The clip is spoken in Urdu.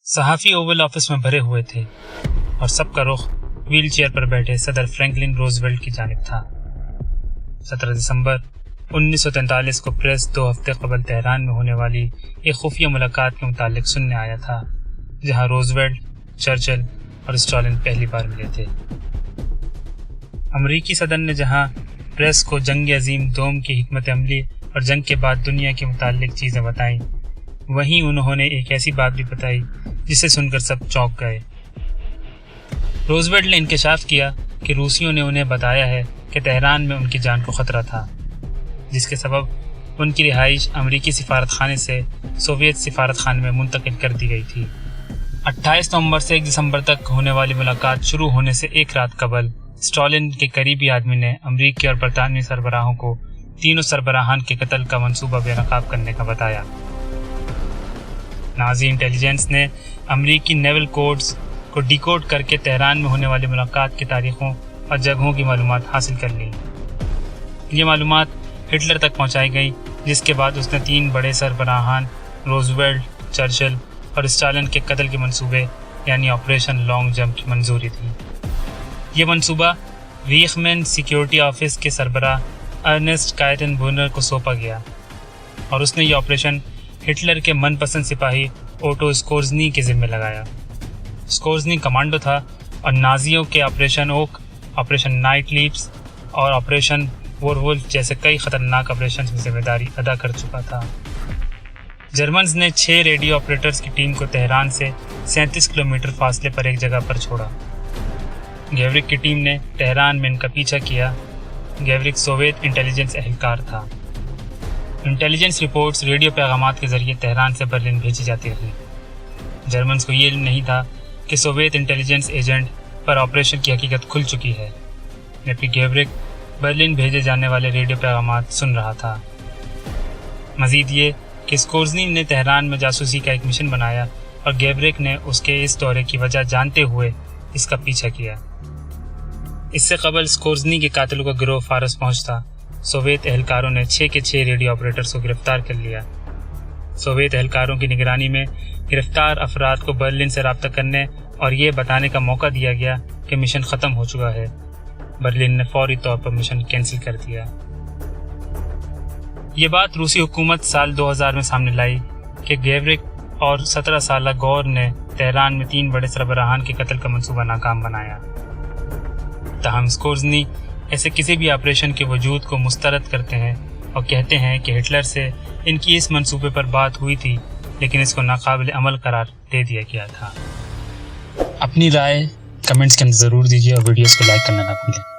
صحافی اوول آفس میں بھرے ہوئے تھے اور سب کا رخ ویل چیئر پر بیٹھے صدر فرینکلن روزویلٹ کی جانب تھا۔ 17 دسمبر 1943 کو پریس 2 ہفتے قبل تہران میں ہونے والی ایک خفیہ ملاقات کے متعلق سننے آیا تھا، جہاں روزویلٹ، چرچل اور اسٹالن پہلی بار ملے تھے۔ امریکی صدر نے جہاں پریس کو جنگ عظیم دوم کی حکمت عملی اور جنگ کے بعد دنیا کے متعلق چیزیں بتائیں، وہیں انہوں نے ایک ایسی بات بھی بتائی جسے سن کر سب چونک گئے۔ روزویلٹ نے انکشاف کیا کہ روسیوں نے انہیں بتایا ہے کہ تہران میں ان کی جان کو خطرہ تھا، جس کے سبب ان کی رہائش امریکی سفارت خانے سے سوویت سفارت خانے میں منتقل کر دی گئی تھی۔ 28 نومبر سے 1 دسمبر تک ہونے والی ملاقات شروع ہونے سے ایک رات قبل اسٹالن کے قریبی آدمی نے امریکی اور برطانوی سربراہوں کو تینوں سربراہان کے قتل کا منصوبہ بے نقاب کرنے کا بتایا۔ نازی انٹیلیجنس نے امریکی نیول کوڈز کو ڈیکوڈ کر کے تہران میں ہونے والی ملاقات کی تاریخوں اور جگہوں کی معلومات حاصل کر لی۔ یہ معلومات ہٹلر تک پہنچائی گئی، جس کے بعد اس نے 3 بڑے سربراہان روزویلٹ، چرچل اور اسٹالن کے قتل کے منصوبے یعنی آپریشن لانگ جمپ کی منظوری دی۔ یہ منصوبہ ویخمین سیکیورٹی آفس کے سربراہ ارنسٹ کائٹن بونر کو سونپا گیا اور اس نے یہ آپریشن ہٹلر کے من پسند سپاہی اوٹو اسکورزنی کے ذمہ لگایا۔ اسکورزنی کمانڈو تھا اور نازیوں کے آپریشن اوک، آپریشن نائٹ لیپس اور آپریشن وورولف جیسے کئی خطرناک آپریشن کی ذمہ داری ادا کر چکا تھا۔ جرمنز نے 6 ریڈیو آپریٹرز کی ٹیم کو تہران سے 37 کلومیٹر فاصلے پر ایک جگہ پر چھوڑا۔ گیورک کی ٹیم نے تہران میں ان کا پیچھا کیا۔ گیورک سوویت انٹیلیجنس اہلکار تھا۔ انٹیلیجنس رپورٹس ریڈیو پیغامات کے ذریعے تہران سے برلن بھیجی جاتی رہیں۔ جرمنز کو یہ علم نہیں تھا کہ سوویت انٹیلیجنس ایجنٹ پر آپریشن کی حقیقت کھل چکی ہے، جبکہ گیورک برلن بھیجے جانے والے ریڈیو پیغامات سن رہا تھا۔ مزید یہ کہ اسکورزنی نے تہران میں جاسوسی کا ایک مشن بنایا اور گیورک نے اس کے اس دورے کی وجہ جانتے ہوئے اس کا پیچھا کیا۔ اس سے قبل اسکورزنی کے قاتلوں کا گروہ فارس پہنچتا، سوویت اہلکاروں نے 6 کے 6 ریڈیو آپریٹرز کو گرفتار کر لیا۔ سوویت اہلکاروں کی نگرانی میں گرفتار افراد کو برلن سے رابطہ کرنے اور یہ بتانے کا موقع دیا گیا کہ مشن ختم ہو چکا ہے۔ برلن نے فوری طور پر مشن کینسل کر دیا۔ یہ بات روسی حکومت سال 2000 میں سامنے لائی کہ گیورک اور 17 سالہ گور نے تہران میں 3 بڑے سربراہان کے قتل کا منصوبہ ناکام بنایا۔ تاہم اسکورزنی ایسے کسی بھی آپریشن کے وجود کو مسترد کرتے ہیں اور کہتے ہیں کہ ہٹلر سے ان کی اس منصوبے پر بات ہوئی تھی، لیکن اس کو ناقابل عمل قرار دے دیا گیا تھا۔ اپنی رائے کمنٹس کے اندر ضرور دیجیے اور ویڈیوز کو لائک کرنا نہ بھولیں۔